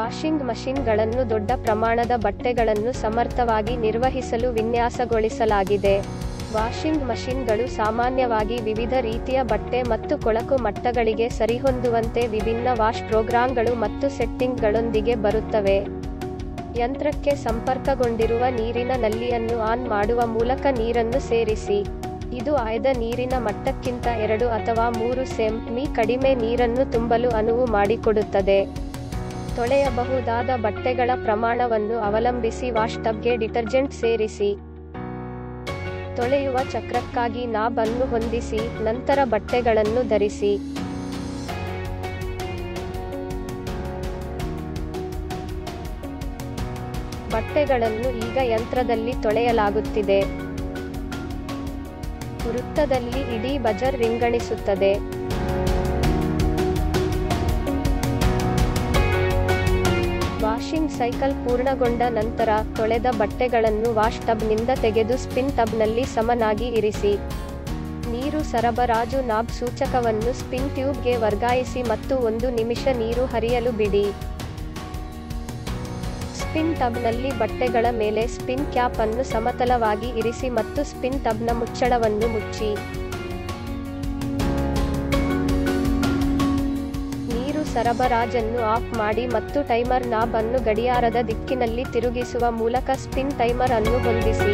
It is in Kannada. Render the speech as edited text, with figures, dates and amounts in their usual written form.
ವಾಷಿಂಗ್ ಮಷಿನ್ಗಳನ್ನು ದೊಡ್ಡ ಪ್ರಮಾಣದ ಬಟ್ಟೆಗಳನ್ನು ಸಮರ್ಥವಾಗಿ ನಿರ್ವಹಿಸಲು ವಿನ್ಯಾಸಗೊಳಿಸಲಾಗಿದೆ. ವಾಷಿಂಗ್ ಮಷಿನ್ಗಳು ಸಾಮಾನ್ಯವಾಗಿ ವಿವಿಧ ರೀತಿಯ ಬಟ್ಟೆ ಮತ್ತು ಕೊಳಕು ಮಟ್ಟಗಳಿಗೆ ಸರಿಹೊಂದುವಂತೆ ವಿಭಿನ್ನ ವಾಶ್ ಪ್ರೋಗ್ರಾಂಗಳು ಮತ್ತು ಸೆಟ್ಟಿಂಗ್ಗಳೊಂದಿಗೆ ಬರುತ್ತವೆ. ಯಂತ್ರಕ್ಕೆ ಸಂಪರ್ಕಗೊಂಡಿರುವ ನೀರಿನ ನಲ್ಲಿಯನ್ನು ಆನ್ ಮಾಡುವ ಮೂಲಕ ನೀರನ್ನು ಸೇರಿಸಿ. ಇದು ಆಯ್ದ ನೀರಿನ ಮಟ್ಟಕ್ಕಿಂತ 2 ಅಥವಾ 3 ಸೆಂ.ಮೀ ಕಡಿಮೆ ನೀರನ್ನು ತುಂಬಲು ಅನುವು ಮಾಡಿಕೊಡುತ್ತದೆ. ತೊಳೆಯಬಹುದಾದ ಬಟ್ಟೆಗಳ ಪ್ರಮಾಣವನ್ನು ಅವಲಂಬಿಸಿ ವಾಶ್ ಟಬ್ಗೆ ಡಿಟರ್ಜೆಂಟ್ ಸೇರಿಸಿ. ತೊಳೆಯುವ ಚಕ್ರಕ್ಕಾಗಿ ನಾಬ್ ಅನ್ನು ಹೊಂದಿಸಿ, ನಂತರ ಬಟ್ಟೆಗಳನ್ನು ಧರಿಸಿ. ಬಟ್ಟೆಗಳನ್ನು ಈಗ ಯಂತ್ರದಲ್ಲಿ ತೊಳೆಯಲಾಗುತ್ತಿದೆ. ವೃತ್ತದಲ್ಲಿ ಇಡೀ ಬಜರ್ ರಿಂಗಣಿಸುತ್ತದೆ. ವಾಷಿಂಗ್ ಸೈಕಲ್ ಪೂರ್ಣಗೊಂಡ ನಂತರ, ತೊಳೆದ ಬಟ್ಟೆಗಳನ್ನು ವಾಶ್ ಟಬ್ನಿಂದ ತೆಗೆದು ಸ್ಪಿನ್ ಟಬ್ನಲ್ಲಿ ಸಮನಾಗಿ ಇರಿಸಿ. ನೀರು ಸರಬರಾಜು ನಾಬ್ ಸೂಚಕವನ್ನು ಸ್ಪಿನ್ ಟ್ಯೂಬ್ಗೆ ವರ್ಗಾಯಿಸಿ ಮತ್ತು 1 ನಿಮಿಷ ನೀರು ಹರಿಯಲು ಬಿಡಿ. ಸ್ಪಿನ್ ಟಬ್ನಲ್ಲಿ ಬಟ್ಟೆಗಳ ಮೇಲೆ ಸ್ಪಿನ್ ಕ್ಯಾಪ್ ಅನ್ನು ಸಮತಲವಾಗಿ ಇರಿಸಿ ಮತ್ತು ಸ್ಪಿನ್ ಟಬ್ನ ಮುಚ್ಚಳವನ್ನು ಮುಚ್ಚಿ. ನೀರು ಸರಬರಾಜನ್ನು ಆಫ್ ಮಾಡಿ ಮತ್ತು ಟೈಮರ್ ನಾಬ್ ಅನ್ನು ಗಡಿಯಾರದ ದಿಕ್ಕಿನಲ್ಲಿ ತಿರುಗಿಸುವ ಮೂಲಕ ಸ್ಪಿನ್ ಟೈಮರ್ ಅನ್ನು ಹೊಂದಿಸಿ.